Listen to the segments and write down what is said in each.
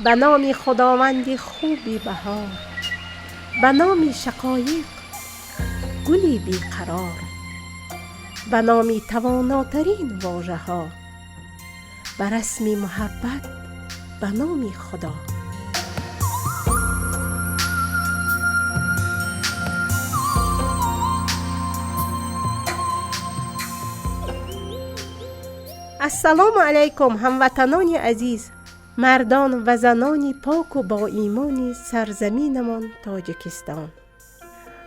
به نام خداوند خوبی بهار، به نام شقایق گلی بیقرار، به نام تواناترین واژه ها، به رسم محبت به نام خدا. السلام علیکم هموطنان عزیز، مردان و زنان پاک و با ایمان سرزمینمان تاجیکستان،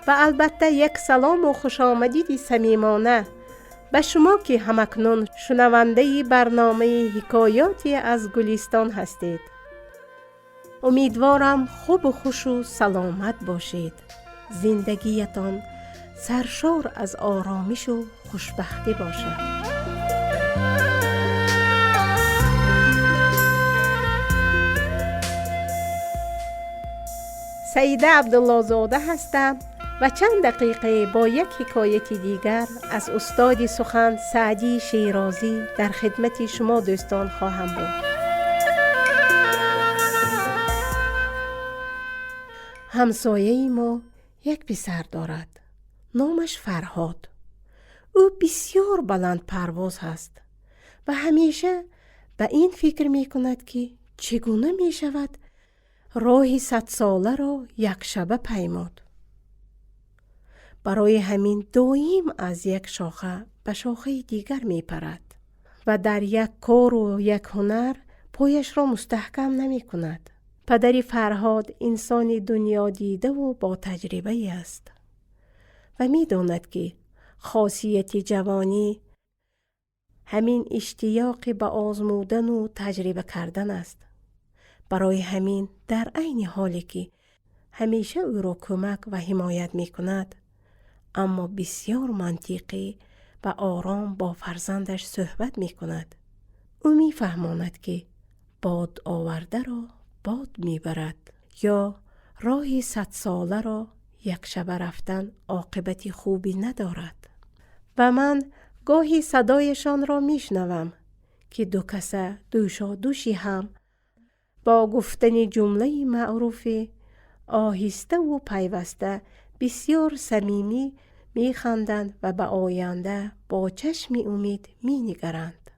و البته یک سلام و خوش آمدید صمیمانه به شما که همکنون شنونده برنامه حکایاتی از گلستان هستید. امیدوارم خوب و خوش و سلامت باشید. زندگیتان سرشار از آرامش و خوشبختی باشد. سعیده عبدالله زاده هستم و چند دقیقه با یک حکایت دیگر از استاد سخن سعدی شیرازی در خدمت شما دوستان خواهم بود. همسایه ما یک پسر دارد، نامش فرهاد. او بسیار بلند پرواز هست و همیشه به این فکر می کند که چگونه می شود راه 100 ساله را یک شبه پیمود. برای همین دائم از یک شاخه به شاخه دیگر می پرد و در یک کار و یک هنر پایش را مستحکم نمی کند. پدر فرهاد انسان دنیا دیده و با تجربه است و می داند که خاصیت جوانی همین اشتیاق به آزمودن و تجربه کردن است. برای همین در عین حالی که همیشه او را کمک و حمایت می کند، اما بسیار منطقی و آرام با فرزندش صحبت می کند. او می فهماند که باد آورده را باد می برد یا راه 100 ساله را یک شبه رفتن عاقبت خوبی ندارد. و من گاهی صدایشان را می شنوم که دو کسه دوشا دوشی هم با گفتن جمله معروف آهسته و پیوسته بسیار صمیمی می خندند و به آینده با چشم امید می نگرند.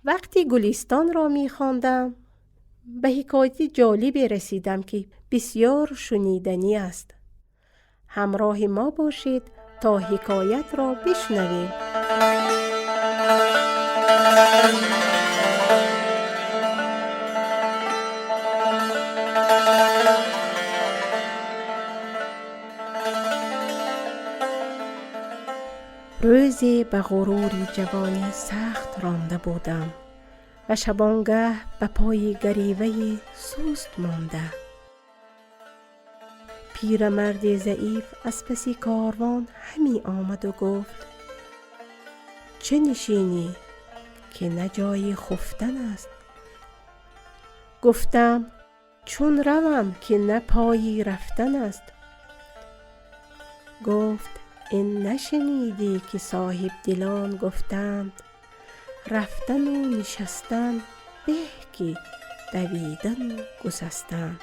وقتی گلستان را می خواندم به حکایت جالبی رسیدم که بسیار شنیدنی است. همراه ما باشید تا حکایت را بشنویم. روزی به غرور جوانی سخت رانده بودم و شبانگه به پای گریوه سست مانده. پیرمرد ضعیف از پس کاروان همی آمد و گفت: چه نشینی که نه جای خفتن است؟ گفتم: چون روم که نه پایی رفتن است. گفت: این نشنیدی که صاحب دلان گفتند رفتن و نشستن به که دویدن و گسستن؟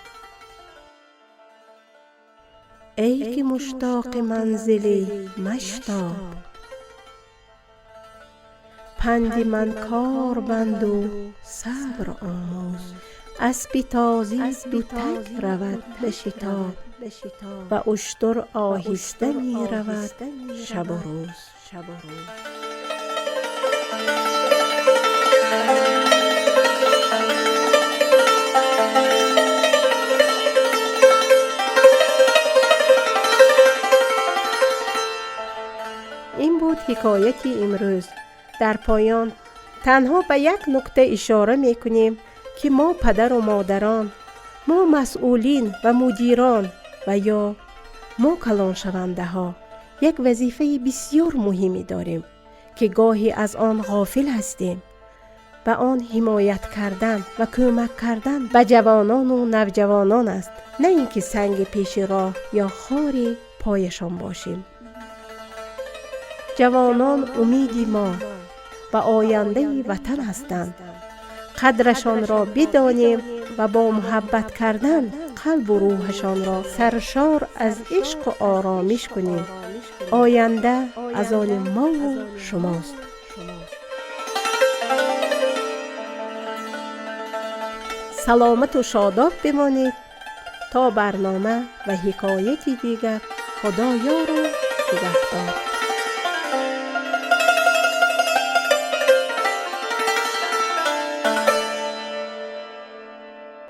ای که مشتاق منزلی مشتاق، پند من کار بند و صبر آموز. اسب تازی به تک رود به شتاب و اشتر آهسته می رود شب و روز. این بود حکایت امروز. در پایان تنها به یک نکته اشاره می کنیم که ما پدر و مادران، ما مسئولین و مدیران و یا ما کلان شونده ها یک وظیفه بسیار مهمی داریم که گاهی از آن غافل هستیم. به آن حمایت کردن و کمک کردن به جوانان و نوجوانان است، نه اینکه سنگ پیش راه یا خاری پایشان باشیم. جوانان امید ما و آینده وطن هستند قدرشان را بدانیم و با محبت کردن قلب و روحشان را سرشار از عشق و آرامش کنیم. آینده از آن ما و شماست. سلامت و شاداب بمانید. تا برنامه و حکایتی دیگر، خدا یار و